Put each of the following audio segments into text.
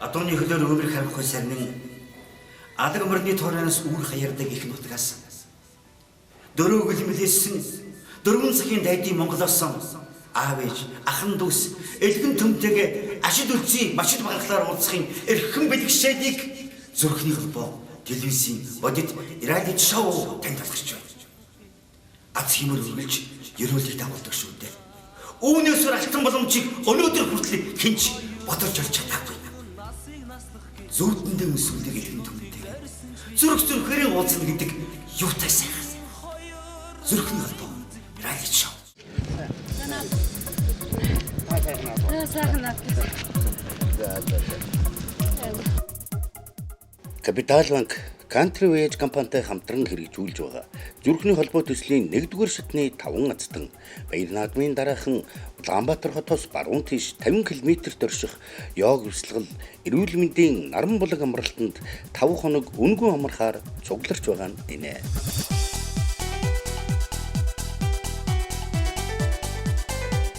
Адууны хөлөөр өмөрөх харанхуй сарнын алаг мөрний тооноос үр хаярдаг их нутгаас дөрөв гэлмэлээсэн 4 цагийн дайдын Монголоос аав ээж, ахын дүүс, элгэн төмтэйг ашид үлзий, машид баглахлаар уулзахын эрхэм бэлгшээдийг зүрхний холбоо, телевизийн, бодит, радио шоу танд талгарч байна. Аз хэмээр үргэлж ерөөлийг дагуулдаг шүү дээ. Үүнээс алтан боломжийг өнөөдөр хүртэл хинч бодож олж чадаагүй. Зүудэндээ өсвөлдөг элгэн төмтэй. Зүрх-зүрхээрээ уулзна гэдэг юутай сайхан. Зүрхний холбоо, радио шоу. Капитал банк Country Voyage компанитай хамтран хэрэгжүүлж байгаа зүрхний холбоо төслийн 1-р шатны 5 азтан Баяр наадмын дараахан Улаанбаатар хотоос баруун тийш 50 км орших йог бясалгал эрүүл мэндийн наран булаг амралтанд 5 хоног үнгүй амархаар цугларч байгаа нь гинэ.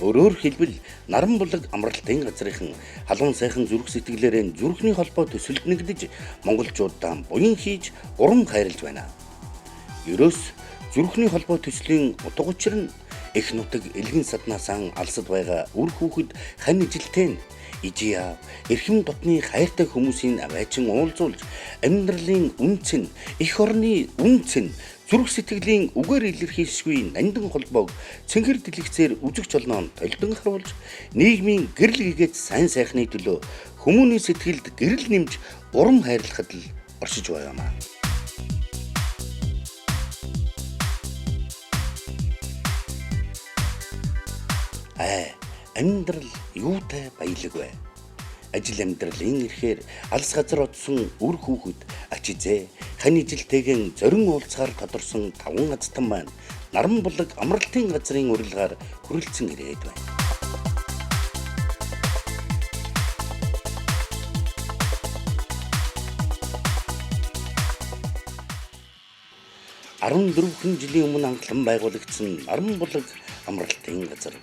Өөрөөр хэлбэл наран булаг амралтын газрын халуун сайхан зүрх сэтгэлээрээ зүрхний холбоо төсөлднөгдөж монголчуудаа буян хийж урам хайрлаж байна. Ерөөс зүрхний холбоо төслийн утга учир нь их нутаг элгэн саднаасаа алсад байгаа үр хүүхэд хань ижилтэй ижиа эрхэм дотны хайртай хүмүүсийн аваачин уулзуулж амьдралын үнцэн их орны үнцэн зүрх сэтгэлийн үгээр илэрхийлшгүй нандин холбоог цэнхэр дэлгэцээр үзэгч олноо толдон харуулж нийгмийн гэрэл гэгээд сайн сайхны төлөө хүмүүний сэтгэлд гэрэл нэмж урам хайрлахад л оршиж байгаамаа. Амьдрал юутай баялаг вэ? Ажил амьдралын ирэхээр алс газар одсон үр хүүхэд ачизээ хань ижилтэйгэн зорин уулзахаар тодорсон 5 азтан маань наран булаг амралтын газрын урилгаар хүрэлцэн ирээд байна. Дөрвөн жилийн өмнө анхлан байгуулагдсан наран булаг амралтын газар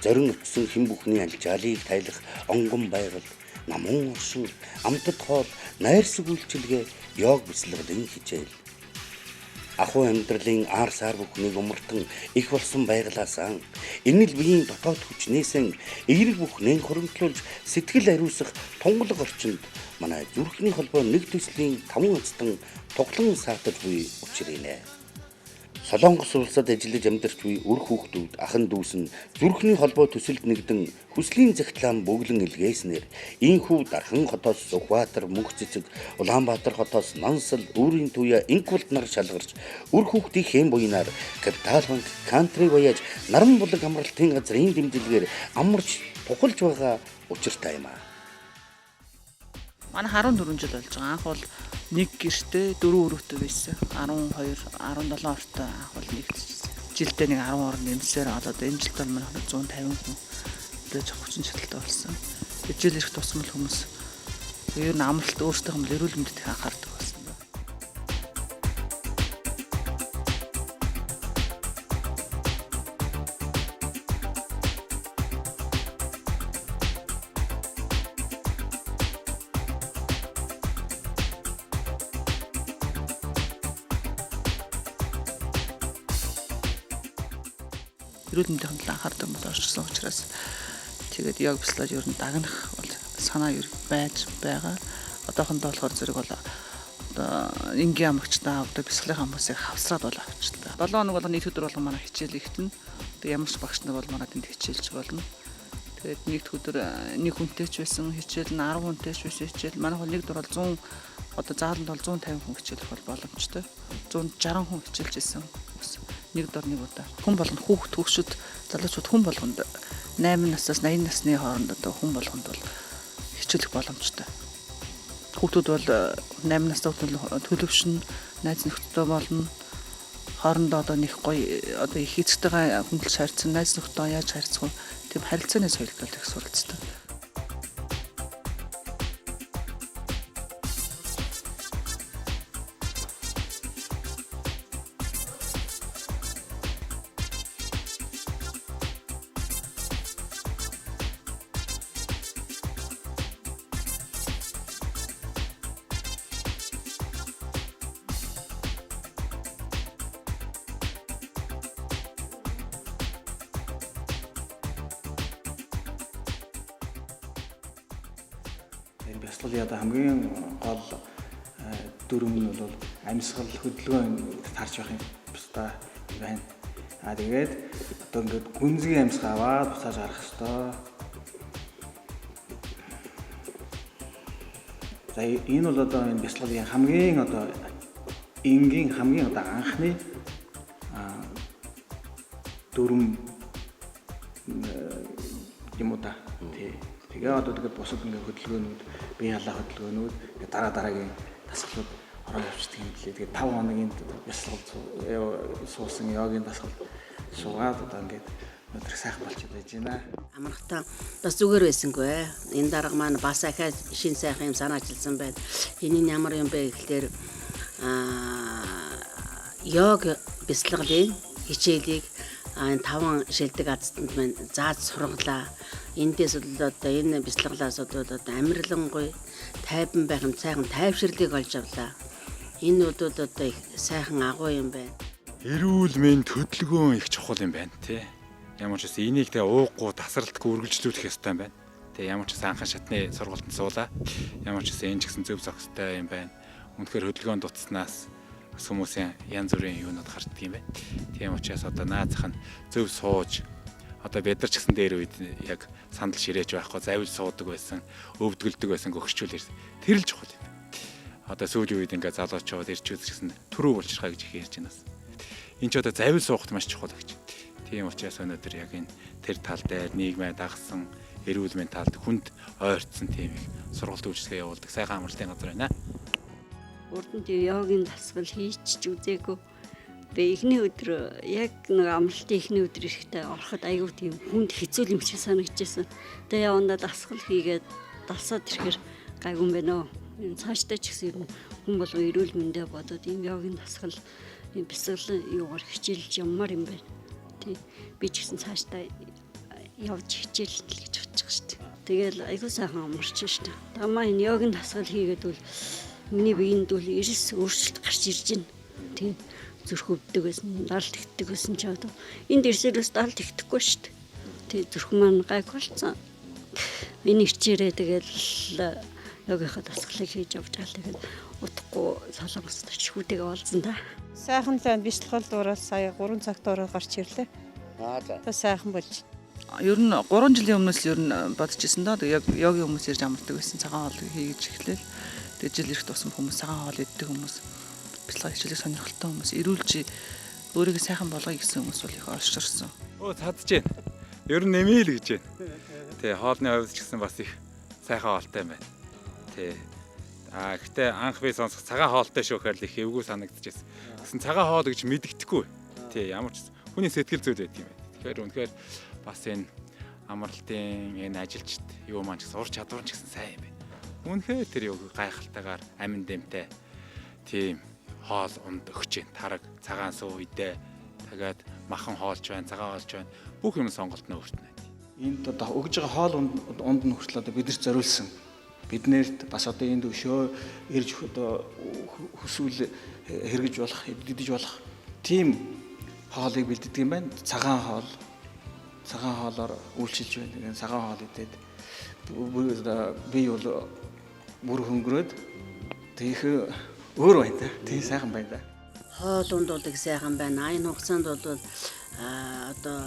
зорин өчсөн хэн бүхний алчаалыг тайлах онгон байгал, намун оршин, амтд хоол, найрсаг үйлчилгээ, йог бясалгалын хичээл. Ахуй амьдралын ар сар бүхнийг умартан их болсон байгалаасаа энэ л биеийн дотоод хүчнээсэн эерэг бүхнээ хуримтлуулж сэтгэл ариусгах тунгалаг орчинд манай зүрхний холбоо нэг төслийн 5 азтан тоглон саатаж буй учир инэ. Солонгос улсад ажиллаж амьдарч буй үр хүүхдүүд ахын дүүс нь зүрхний холбоо төсөлд нэгдэн хүслийн захидлаан бөглөн илгээснээр ийхүү дархан хотоос Сүхбаатар, Мөнх цэцэг, Улаанбаатар хотоос Нансал, Өөрийн туяа инквалт нар шалгарч үр хүүхдийн буйнаар Капитал банк Country Voyage наран булаг амралтын газрын дэмжлэгээр амарч тухалж байгаа учиртай юм аа. Манай 14 жил болж байгаа. Анх бол нэг гэртээ 4 өрөвтэй байсан. 12, 17 ортой анх бол нэгдчихсэн. Жилдээ нэг 10 орн нэмсээр одоо энэ жилд бол манай 150 хүн дэж хүчин чадалтай болсон. Ижил ирэх тусмал хүмүүс ер нь амралт өөрсдийнх нь эрүүл мэндэд их анхаардаг болсон. Эрүүл мэндийн талаар анхаардаг бол орчсон учраас тэгээд йог бясалгал ер нь дагнах бол санаа ер байж байгаа. Одоохондоо болохоор зэрэг бол одоо энгийн амагчтай одоо бясалгын хүмүүсийг хавсраад бол авчихлаа. 7 хоног бол нийт өдөр болгон манай хичээл ихтэн. Тэгээд ямар ч багш нар бол манай тэнд хичээлж болно. Тэгээд нийт өдөр нэг хүнтэй ч байсан хичээл нь 10 хүнтэй ч байсан хичээл. Манайх бол нэг дөр бол 100 одоо зааланд бол 150 хүн хичээлэх бол боломжтой. 160 хүн хичээлж исэн. Нэг дор нэг удаа. Хүн болгонд хүүхд төгшөд залуучууд хүн болгонд 8 наснаас 80 насны хооронд одоо хүн болгонд бол хичээлэх боломжтой. Хүүхдүүд бол 8 настай төлөвшин, найз нөхдөдөө болно. Хоорондоо одоо нэг гоё одоо их эцэгтэйгээ хөндлөж харьцсан, найз нөхдөдөө яаж харьцах вэ? Тийм харилцааны соёлтой их суралцдаг. Энэ бясалгалын одоо хамгийн гол дүрм нь бол амьсгал хөдөлгөөн тарж байх юм бусдаа байна. Тэгээд одоо ингээд гүнзгий амьсгаа аваад буцааж гарах ёстой. За энэ бол одоо энэ бясалгалын хамгийн одоо энгийн хамгийн одоо анхны дүрм юм уу та. Тэгээ одоо тэгээд бусад ингээд хөдөлгөөнүүд, бие халаа хөдөлгөөнүүд дараагийн дасгалууд ороо явчихдаг юм лээ. Тэгээд 5 хоногийн бясалгал суусан йогийн дасгал суугаад одоо ингээд өнөөдөр сайхан болчиход байж байна. Амархтаа бас зүгээр байсангүй. Энэ дарга маань бас ахаа шин сайхан юм санаачилсан байна. Энэ нь ямар юм бэ гэхлээр йог бясалгалын хичээлийг энэ 5 шилдэг азтанд маань зааж сургалаа. Эндээс бол одоо энэ бясалгалаас одоо амарлангуй тайван байх юм сайхан тайвширлыг олж авлаа. Энэ бол одоо их сайхан агуу юм байна. Эрүүл мэнд хөдөлгөөн их чухал юм байна тий. Ямар ч гэсэн энийг тэ ууггүй тасралтгүй үргэлжлүүлэх ёстой юм байна. Тэ ямар ч гэсэн анхан шатны сургалтанд суулаа. Ямар ч гэсэн энэ ч гэсэн зөв зохистой юм байна. Үнэхээр хөдөлгөөн дутснаас бас хүмүүсийн янз бүрийн юунууд гардаг юм байна. Тийм учраас одоо наазах нь зөв сууж одоо бид нар ч гэсэн дээр үед яг сандал ширээж байхгүй завил суудаг байсан, өвдгөлдөг байсан гөгшчүүл тэр л чухал юм. Одоо сүүлийн үед ингээ залуучууд ирчүүд ч гэсэн төрөө болчихгаа гэж их ярьж байна. Энд ч одоо завил суухт маш чухал гэж. Тийм учраас өнөөдөр яг энэ тэр тал дээр нийгмээ дагсан, эрүүл мэндийн талд хүнд ойртсон тийм их сургалт үйлчлэгээ явуулдаг сайхан амралтын газар байна. Урд нь йогийн дасгал хийчих үзээгүй. Тэгээ эхний өдөр яг нэг амралтын эхний өдөр ирэхдээ ороход аягүй тийм хүнд хэцүү юм шиг санагдчихсан. Тэгээ явандаа дасгал хийгээд дасаад ирэхээр гайгүй юм байна уу. Энэ цаашдаа ч гэсэн хүн болго эрүүл мэндэ бодоод ийм йогийн дасгал ийм бясалгалын юугаар хичээлж яммаар юм байна. Тий. Би ч гэсэн цаашдаа явж хичээлнэ л гэж бодчих шүү дээ. Тэгэл аягүй сайхан амарч шүү дээ. Тамаа энэ йогийн дасгал хийгээд бол миний биеинд бол эрс өөрчлөлт гарч ирж байна. Тийм зүрх өвддөг байсан, далд ихдэг байсан ч одоо энд ирсээрээс далд ихдэггүй шүү дээ. Тийм зүрх маань гайг болсон. Энийг чирээ тэгэл йогийнхаа дасгалыг хийж явж байгаа. Тэгээд утгагүй солонгост очиж хүүтэйгээ олзсон да. Сайхан л байна. Бясалгал дуурал сая 3 цагт ороод гарч ирлээ. За. Та сайхан болж. Ер нь 3 жилийн өмнөөс л ер нь бодож ирсэн доо. Яг йогийн хүмүүс ирж амардаг байсан. Цагаан хоол хийж эхлэв. Тэгээд жил ирэх тусам хүмүүс цагаан хоол иддэг хүмүүс, бясалгал хичээлийг сонирхолтой хүмүүс, эрүүлж өөрийгөө сайхан болгоё гэсэн хүмүүс бол их орширсан. Оо цадж байна. Ер нь нэмээл гэж байна. Тэ хоолны хувьд ч гэсэн бас их сайхан хоолтой юм байна. Тэ гэхдээ анх би сонсох цагаан хоолтой шүү гэхээр л их эвгүй санагдчихсэн. Гэсэн цагаан хоол гэж мэддэхгүй. Тэ ямар ч хүний сэтгэл зүйд байт юм байна. Тэгэхээр үнэхээр бас энэ амралтын энэ ажилчид юу маань ч гэсэн ур чадвар ч гэсэн сайн юм байна. Үнэхээр тэр юу гайхалтайгаар амин дэмтэй тийм хоол унд өгч जैन тараг цагаан суу идэ тэгээд махан хоолж байна, цагаан хоолж байна. Бүх юм сонголт нь өөрт нь. Энд одоо өгж байгаа хоол унд нь хүртэл одоо бидэрт зориулсан. Биднэрт бас одоо энд өшөө ирж одоо хүсвэл хэрэгж болох, идэж болох тийм хоолыг бэлддэг юм байна. Цагаан хоолоор үйлчилж байна. Тэгээд цагаан хоол идээд би бол бүр хөнгөрөөд тийх өөр байна. Тийм сайхан байна. Хоол унд бол их сайхан байна. Энэ хугацаанд бол одоо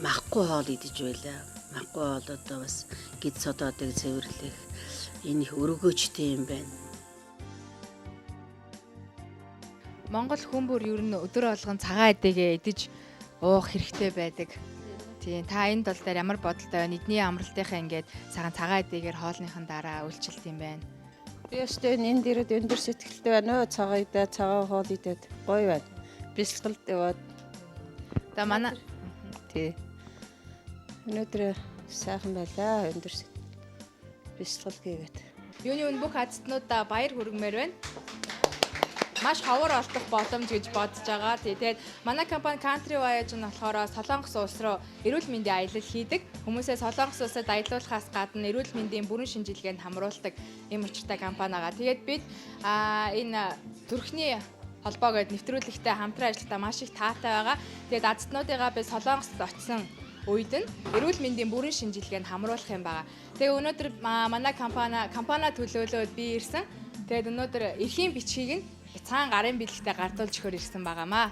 махгүй хоол идэж байлаа. Махгүй хоол одоо бас гид содоодыг цэвэрлэх энэ их өргөөжтэй юм байна. Монгол хүн бүр ер нь өдөр болгон цагаан эдэгээ идэж уух хэрэгтэй байдаг. Тийм та энэ тал дээр ямар бодолтой байна? Эдний амралтынхаа ингээд цагаан эдээгээр хоолныхан дараа үйлчлэлт юм байна. Би өстэй энд ирээд өндөр сэтгэлтэй байна. Цагаан идэ, цагаан хоол идээд гоё байна. Бясалгалд яваад. За манай тий. Өнөөдөр сайхан байлаа. Өндөр бясалгал хийгээд. Юуны өн бүх азтнуудаа баяр хүргэмээр байна. Маш ховор олдох боломж гэж бодож байгаа. Тэгээд манай компани Country Voyage нь болохоор Солонгос улс руу эрүүл мэндийн аялал хийдэг. Хүмүүсээ Солонгос улсад аялуулахаас гадна эрүүл мэндийн бүрэн шинжилгээнд хамруулдаг юм учиртай компани байгаа. Тэгээд бид энэ төрхний холбоогод нэвтрүүлэгтэй хамтран ажиллахдаа маш их таатай байгаа. Тэгээд азтнуудыгаа би Солонгост очсон үед нь эрүүл мэндийн бүрэн шинжилгээнд хамруулах юм байна. Тэгээ өнөөдөр манай компани төлөөлөөд би ирсэн. Тэгээд өнөөдөр эрхийн бичгийг нь цаан гарын бэлэгтээ гардуулж өгөр ирсэн байгаамаа.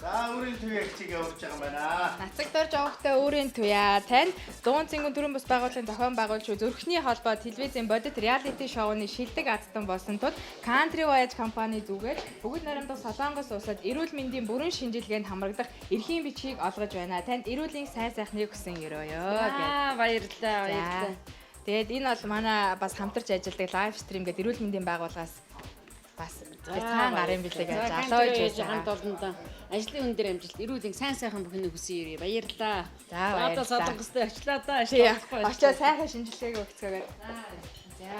За өөрийн төвийг чиг явуулж байгаа юм байна. Нацаг дорж авахтай өөрийн туяа танд Дуун Цэнгэн төрийн бас байгууллагын зохион байгуулж Зүрхний холбоо телевизийн бодит реалити шоуны шилдэг азтан болсон тул Country Voyage компани зүгээд бүгд найрамдах Солонгос улсад эрүүл мэндийн бүрэн шинжилгээнд хамрагдах эрхийн бичгийг олгож байна. Танд эрүүлийн сайн сайхныг хүсэн өрөөё. Баярлалаа. Тэгээд энэ бол манай бас хамтарч ажилладаг лайв стрим гэдэг эрүүл мэндийн байгууллагаас бас цаан гарын бэлэг залууж байж байгаа тулд ажлын хүн дээр амжилт эрүүлийн сайн сайхан бүхнийг хүсэн ирээ. Баярлалаа. За баярлалаа. Одоо Солонгостой очлоо да. Очоо сайхан шинжилгээг өгцгөөгээд. За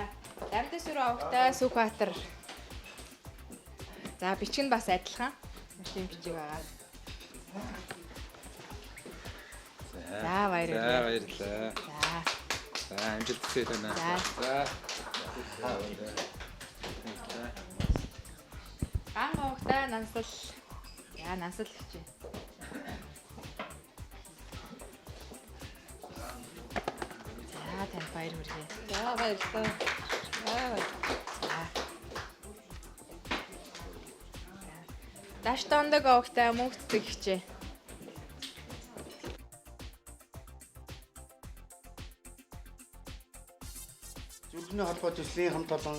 Дамдас руу авахтай Сүхбаатар. За бичиг нь бас адилхан. Машин бичиг байгаа. За баярлалаа. Баярлалаа. За амжилт хүсье байна. За. Ган гоогтай нансал. Яа нансал гэж. За тань баяр хүргэе. За баярлалаа. Даш тондог гоогтай мөнгөцөг хичээ. Зүрхний холбоо төслийн хамт олон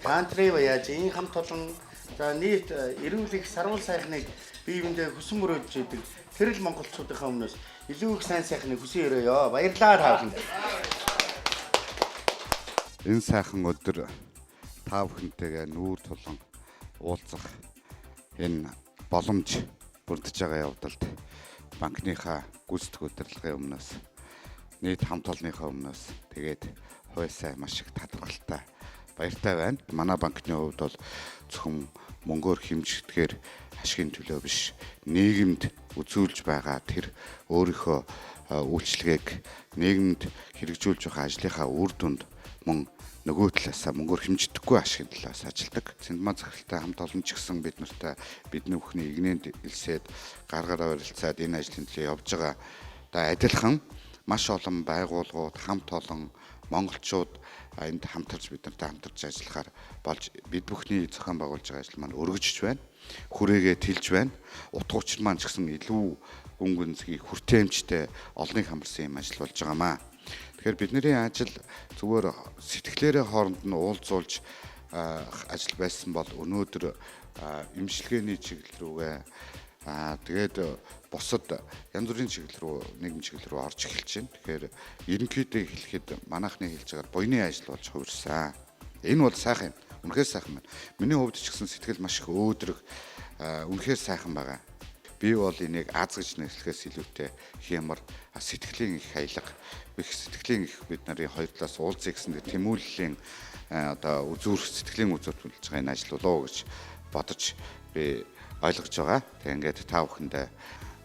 Country Voyage-ийн хамт олон за нийт эрүүл их сарвал сайхныг бие биендээ хүсэн мөрөөдж идэг тэр л монголчуудынхаа өмнөөс илүү их сайн сайхныг хүсэн өрөөё. Баярлалаа та бүхэнд. Энэ сайхан өдөр та бүхэнтэйгээ нүүр тулан уулзах энэ боломж бүрдэж байгаа явдалд банкныхаа гүйцэтгэх удирдлагын өмнөөс нийт хамт олонныхаа өмнөөс тэгээд хуйсаа маш их талархалтай баяртай байна. Манай банкны хувьд бол зөвхөн мөнгөөр хэмжигдэхээр ашигын төлөө биш, нийгэмд үзүүлж байгаа тэр өөрийнхөө үйлчлэгийг нийгэмд хэрэгжүүлж байгаа ажлынхаа үр дүнд мөн нөгөө талаасаа мөнгөөр хэмждэггүй ашигын талаас ажилдаг. Цэндмаа захиралтай хамт олон ч гэсэн бид нартай бидний бүхний игнэнд илсээд гаргаараа барилцаад энэ ажлын төлөө явж байгаа. Адилхан маш олон байгууллагууд хамт олон монголчууд энд хамтарч бид нартай хамтарч ажиллахаар болж бид бүхний зохион байгуулж байгаа ажил маань өргөжж байна. Хүрээгээ тэлж байна. Утга учир маань ч гэсэн илүү гүн гүнзгий хүртээмжтэй олныг хамарсан юм ажил болж байгаамаа. Тэгэхээр бидний ажил зүгээр сэтгэлээрээ хооронд нь уулзуулж ажил байсан бол өнөөдөр эмчилгээний чиглэл рүүгээ тэгээд бусад янз бүрийн чиглэл рүү нийгэм чиглэл рүү орж эхэлж байна. Тэгэхээр ерөнхийдөө хэлэхэд манайхны хэлж байгаа буйны ажил болж хувирсан. Энэ бол сайхан юм. Үнэхээр сайхан байна. Миний хувьд ч гэсэн сэтгэл маш их өөдрөг үнэхээр сайхан байгаа. Би бол энийг аз гэж нэрлэхээс илүүтэй хямар сэтгэлийн их хаялга, их сэтгэлийн их бид нарын хоёр талаас уулзъя гэсэн тэмүүллийн одоо үзүүрх сэтгэлийн үзүүлж байгаа энэ ажил болоо гэж бодож би ойлгож байгаа. Тэг ингээд та бүхэндээ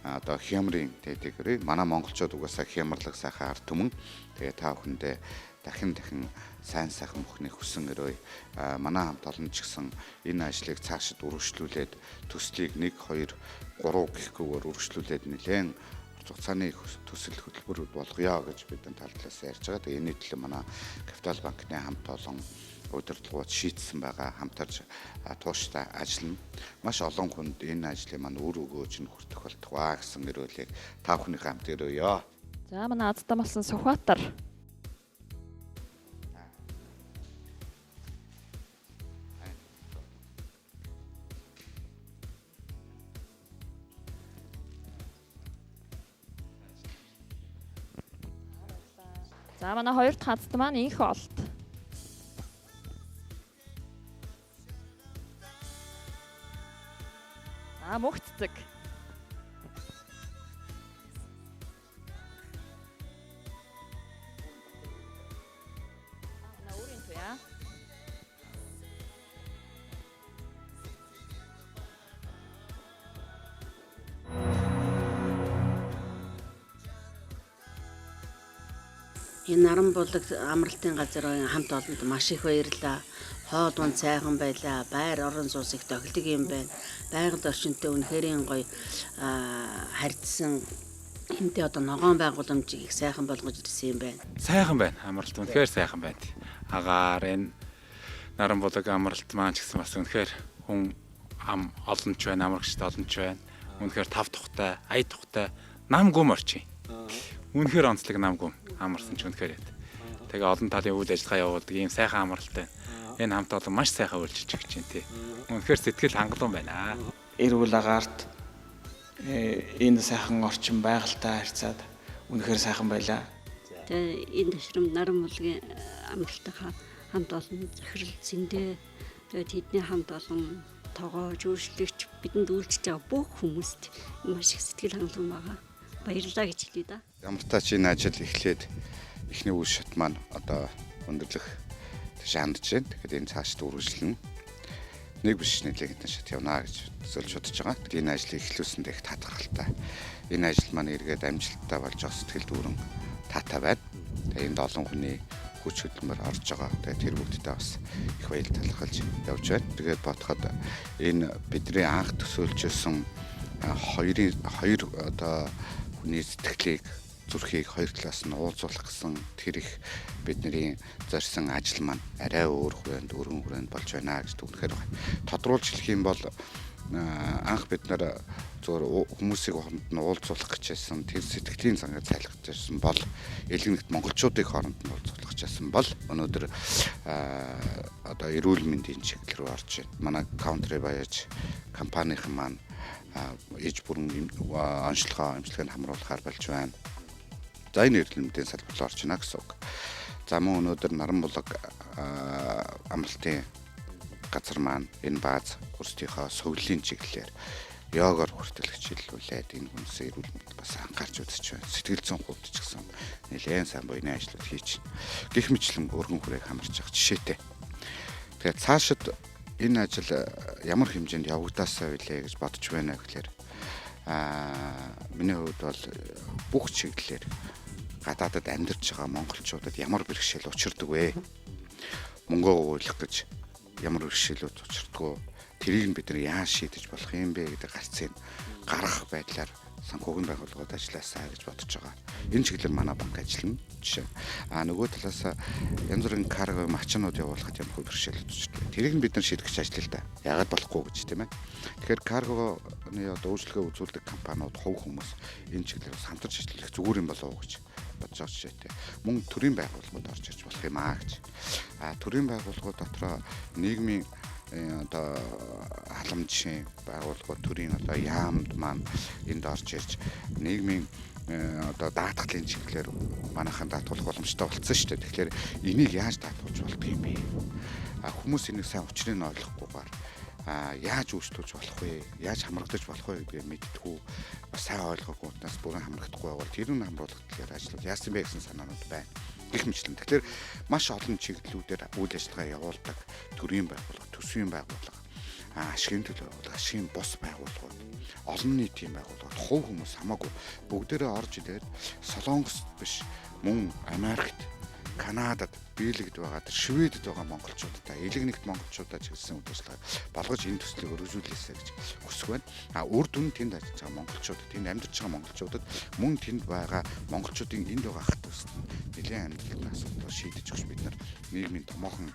одоо хямрын тэтгэрээ манай монголчууд угаасаа хямрлаг сайхан ард түмэн. Тэгээ та бүхэндээ дахин сайн сайхан бүхний хүсэн өрөө манай хамт олон ч гэсэн энэ ажлыг цаашид үргэлжлүүлээд төслийг 1 2 3 гэхгүйгээр үргэлжлүүлээд нэлээд хугацааны төсөл хөтөлбөр болгоё гэж бидний тал талаас ярьж байгаа. Тэгээ энэ төлөө манай Капитал банкны хамт олон удирдлагууд шийдсэн байгаа. Хамтарч тууштай ажиллана. Маш олон хүнд энэ ажлын маань үр өгөөж нь хүртэх болтугай гэсэн өрөөлийг та бүхний хамт өрөөё. За манай азтай болсон Сүхбаатар. За манай хоёр дахь азтай маань Инх олт. Мөхцөг. Өөрийн туяа. Энэ наран булаг амралтын газар хамт олонд маш их баярлаа. Хоол унд сайхан байлаа. Байр орон сууц их тохилдог юм байна. Байгаль орчинтой үнэхээр гоё харьцсан энтэй одоо ногоон байгууламжийг их сайхан болгож ирсэн юм байна. Сайхан байна. Амралт үнэхээр сайхан байна. Агаар энэ наран булаг амралт маань ч гэсэн бас үнэхээр хүн ам олонч байна, амрагчд олонч байна. Үнэхээр тав тухтай, ая тухтай нам гүм орчин. Үнэхээр онцлог нам гүм амарсан ч үнэхээр яд. Тэгээ олон талын үйл ажиллагаа явуулдаг ийм сайхан амралтай. Энэ хамт олон маш сайхан үйлчилж гэж байна тий. Үнэхээр сэтгэл хангалуун байна. Эрүүл агаарт энэ сайхан орчин байгальтай харьцаад үнэхээр сайхан байлаа. Тэгээ энэ ташрамд наран булгийн амралтынхаа хамт олон захирал зэндээ тэгээд тэдний хамт олон тоогооч өөрчлөгч бидэнд үйлчилж байгаа бүх хүмүүст маш их сэтгэл хангалуун байгаа. Баярлалаа гэж хэлье да. Ямар ч тач энэ ажил эхлээд эхний үе шат маань одоо өндөрлөх шаандж байна. Тэгэхээр энэ цаашд үргэлжлэнэ. Нэг биш нэлээд шат явна гэж зөвлөж бодож байгаа. Тэгэхээр энэ ажлыг эхлүүлсэндээ их таатгаралтай. Энэ ажил маань эргээд амжилттай болж байгаа сэтгэл дүүрэн таатай байна. Тэгээ энд олон хүний хүч хөдөлмөр орж байгаа. Тэгээ тэр бүгдээ бас их баяр талархалж явж байна. Тэгээд бодоход энэ бидний анх төсөөлжсэн хоёр одоо хүний сэтгэлийг зүрхийг хоёр талаас нь уулзуулах гэсэн тэр их бидний зорьсон ажил маань арай өөр хүрээнд болж байна гэж түгнэхээр байна. Тодруулж хэлэх юм бол анх бид нар зөвхөн хүмүүсийг хооронд нь уулзуулах гэжсэн тэр сэтгэлийн зангаа цайлгаж байсан бол элэгнэгт монголчуудыг хооронд нь уулзуулах гэжсэн бол өнөөдөр одоо эрүүл мэндийн чиглэл рүү орж байна. Манай country баяж компанийн маань ээж бүрэн онцлогоо амжилтыг хамруулахаар болж байна. За энэ эрүүл мэндийн салбар руу орж байна гэсэн үг. За мөн өнөөдөр наран булаг амралтын газар маань энэ бааз курсынхаа сувлын чиглэлээр йогоор хүртэл хичээллүүлээд энэ хүмүүсийн эрүүл мэнд бас анхаарч үзэж байна. Сэтгэл зүйн хувьд ч гэсэн нэлээд сайн буйны ажлууд хийж гэх мэтлэн өргөн хүрээг хамарч байгаа жишээтэй. Тэгэхээр цаашид энэ ажил ямар хэмжээнд явагдаасаа билээ гэж бодож байна гэхээр миний хувьд бол бүх чиглэлээр гадаадад амьдарч байгаа монголчуудад ямар бэрхшээл учирдаг вэ? Мөнгөө өгүүлэх гэж ямар бэрхшээлүүд учирдгоо тэрийг бид нар яаж шийдэж болох юм бэ гэдэг гарцыг гаргах байдлаар санхүүгийн байгууллагууд ажилласаа гэж бодож байгаа. Энэ чиглэлээр манай банк ажиллана. Жишээ. Нөгөө талаас янз бүрийн карго машинууд явуулахад ямар бэрхшээлүүд учирдаг. Тэрийг нь бид нар шийдэх гэж ажиллая л да. Яагаад болохгүй гэж тийм ээ. Тэгэхээр каргоны одоо үйлчлэгээ үзүүлдэг компаниуд хувь хүмүүс энэ чиглэлээр хамтарч ажиллах зүгээр юм болов уу гэж бодож байгаа жишээтэй. Мөн төрийн байгууллагууд орж ирж болох юм аа гэж. Төрийн байгууллагууд дотроо нийгмийн одоо халамжийн байгууллагууд төрийн одоо яамд маань энд орж ирж нийгмийн одоо даатгалын чиглэлээр манайхан даатгуулах боломжтой болсон шүү дээ. Тэгэхээр энийг яаж даатгуулж болдго юм бэ? Хүмүүс энийг сайн учрыг нь ойлгохгүйгээр яаж өөрчлөж болох вэ? Яаж хамрагдаж болох вэ гэдгийг мэдтгүү бас сайн ойлгоогүй нас бүрэн хамрагдахгүй бол тэр нь хамруулах талаар ажиллаж яасан бэ гэсэн санаанууд байна. Гэх мэтлэн. Тэгэхээр маш олон чиглэлүүдээр үйл ажиллагаа явуулдаг төрийн байгууллага, төсвийн байгууллага, ашигын төлөө байгууллага, ашигын бус байгууллагууд, олон нийтийн байгууллагууд, хувь хүмүүс хамаагүй бүгдээрээ орж ирээд Солонгост биш мөн Америкт, Канадад биелэгд байгаа тэр Шведэд байгаа монголчуудтай элэгнэгт монголчуудаа ч гэсэн үйл ажиллагаа болгож энэ төслийг өргөжүүлээсэй гэж хүсэх байна. Үр дүн тэнд ажиллаж байгаа монголчуудад, тэнд амьдарч байгаа монголчуудад мөн тэнд байгаа монголчуудын энд байгаа ах дүүсд нэлээд амьдралын асуудлыг шийдэж өгч бид нар нийгмийн томоохон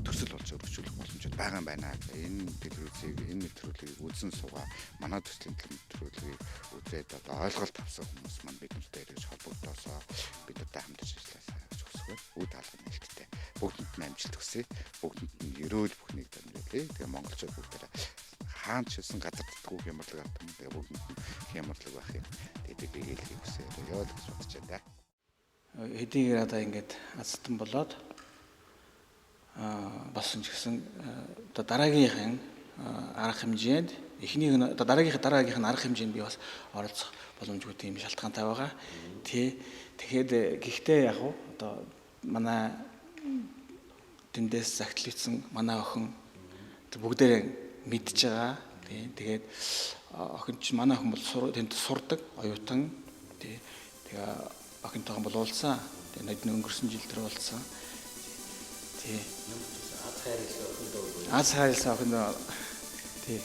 төсөл болж өргөжүүлэх боломжууд байгаа юм байна. Энэ телевизийг, энэ нэвтрүүлгийг үзэн суугаа манай төслийн нэвтрүүлгийг үзээд одоо ойлголт авсан хүмүүс маань бид нартай ирж холбогдосоо бид нартай хамтарч ажилласаа гэж хүсэх байна. Үе таалга нээлттэй. Бүгдэнд нь амжилт хүсье. Бүгдэнд нь ерөөл бүхнийг дамжуулъя. Тэгээ монголчууд бүгдээ хаан ч хэлсэн газар татгүйх ямарлаг автан тэгээ бүгдэнд нь ямарлаг байх юм. Тэгээ би хэлхийг хүсье. Яа л гэж бодож байна да. Хэдийгээр одоо ингээд азтан болоод болсон ч гэсэн одоо дараагийнхын арга хэмжээнд эхнийх нь одоо дараагийнх нь арга хэмжээнд би бас оролцох боломжгүй тийм шалтгаантай байгаа. Тэгэхээр гэхдээ яг одоо манай тэндээс загтлагдсан манай охин бүгдээрээ мэдж байгаа. Тэгээд охин чинь манай охин бол тэнд сурдаг, оюутан. Тэгээ охинтойгоо бол уулзсан. Тэгээ нодны өнгөрсөн жил тэр уулзсан. Тий. Аз хайрлсан охиндоо тий.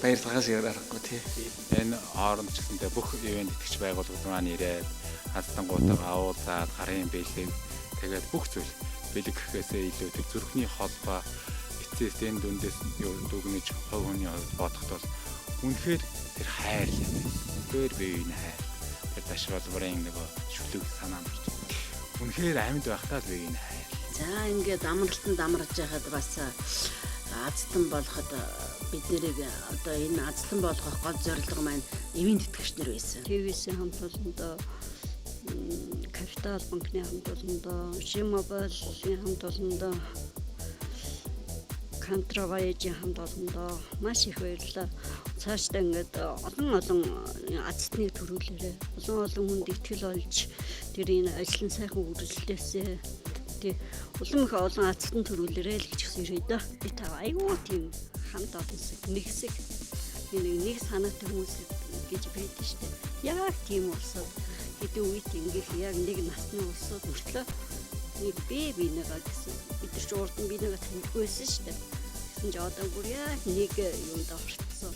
Баярлалаас ярахгүй тий. Энэ хооронд ч гэсэндээ бүх ивент итгэж байгууллагууд маань ирээд хадтангуутайгаа уулзаад гарын бэлэг тэгээд бүх зүйл бэлэг гэхээсээ илүү тэр зүрхний холбоо эцэст энэ дүндээс юу дүгнэж хувь хүний хувьд бодоход бол үнэхээр тэр хайр юм байна. Тэр биеийн хайр. Тэр ташвалбарын нэг шүлэг санаа марч. Үнэхээр амьд байхдаа л биеийн хайр. За ингээд амралтанд амарч байхад бас азтан болоход бид нэрийг одоо энэ азтан болгох гол зорилго маань эвийн тэтгэгчнэр байсан. ТВ-ийн хамт олондоо Капитал банкны хамт олондоо Шимобилын хамт олондоо Кантраваяжийн хамт олондоо маш их баярлалаа. Цаашдаа ингээд олон азтны төрүүлээрээ олон хүнд итгэл олж тэр энэ ажлын сайхан үргэлжлэлээсээ улам их олон азтан төрүүлээрээ л гэж хэлсэн дөө. Би та айгүй тийм хамт олонсыг нэгсэг нэг санаатай хүмүүс гэж байдаг шүү дээ. Яг тийм улсууд хэдэн үед ингээд яг нэг насны улсууд мөртлөө нэг бинийгаа гэсэн бид нар ч урд нь бинийгаа таньдаггүйсэн шүү дээ. Гэсэн ч одоо бүр яг нэг юмд орцсон.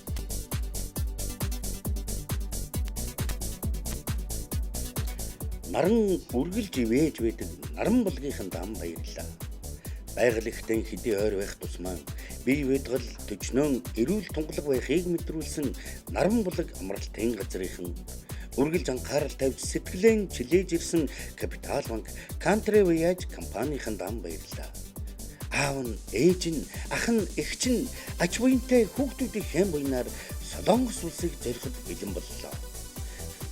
Наран үргэлж ивэж байдаг наран булгийнхын дам баярлаа. Байгаль ихтэн хэдий ойр байх тусмаа бие бэдгэл төчнөн эрүүл тунгалаг байхыг мэдрүүлсэн наран булаг амралтын газрынхан үргэлж анхаарал тавьж сэтгэлэн чилээж ирсэн Капитал банк Country Voyage компанийн дам баярлаа. Аав нь, ээж нь, ах нь, эгч нь ач буянтай хүүхдүүдийн хэн буйнаар Солонгос улсыг зориход бэлэн боллоо.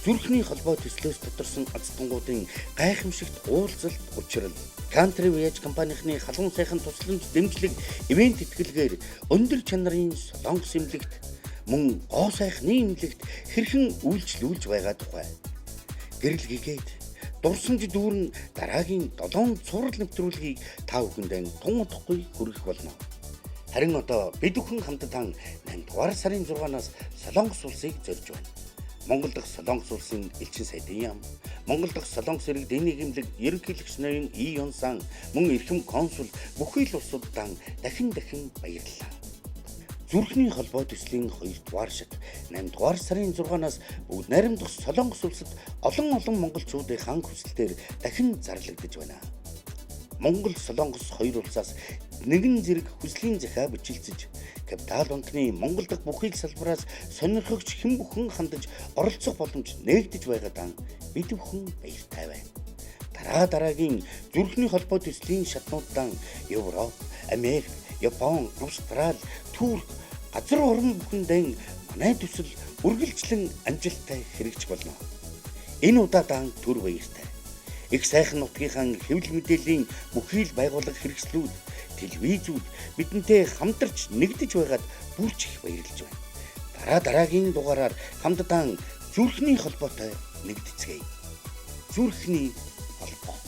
Зүрхний холбоо төслөөс тодорсон азтангуудын гайхамшигт уулзалт учрал Country Voyage компанийн халуун сайхан тусламж дэмжлэг ивент итгэлгээр өндөр чанарын Солонгос имлэгт мөн гоо сайхны имлэгт хэрхэн үйлчлүүлж байгаа тухай гэрэл гэгээд дурсамж дүүрэн дараагийн 7 цуврал нэвтрүүлгийг та бүхэндээ тун удахгүй хүргэх болно. Харин одоо бид бүхэн хамтдаа 8 дугаар сарын 6-наас Солонгос улсыг зорж байна. Монгол дахь Солонгос улсын элчин сайдын яам, Монгол дахь Солонгос иргэдийн нийгэмлэг ерөнхийлөгч ноён И Ёнсан мөн эрхэм консул бүхий л улсуудаа дахин баярлалаа. Зүрхний холбоо төслийн 2 дугаар шат 8 дугаар сарын 6-наас бүгд найрамдах Солонгос улсад олон монголчуудын хан хүсэлтээр дахин зарлагдж байна. Монгол Солонгос хоёр улсаас нэгэн зэрэг хүслийн захиа бичилцэж Капитал банкны Монгол дахь бүхий л салбараас сонирхогч хэн бүхэн хандаж оролцох боломж нээгдэж байгаадаа бид бүхэн баяртай байна. Дараагийн зүрхний холбоо төслийн шатнуудаа Европ, Америк, Япон, Австрали, Турк газар орон бүхэндээ манай төсөл үргэлжлэн амжилттай хэрэгжих болно. Энэ удаадаа түр баяртай. Их сайхан нутгийнхаа хэвлэл мэдээллийн бүхий л байгууллага хэрэгслүүд, телевизүүд бидэнтэй хамтарч нэгдэж байгаад бүрч их баярлж байна. Дараагийн дугаараар хамтдаа зүрхний холбоотой нэгдэцгээе. Зүрхний холбоо.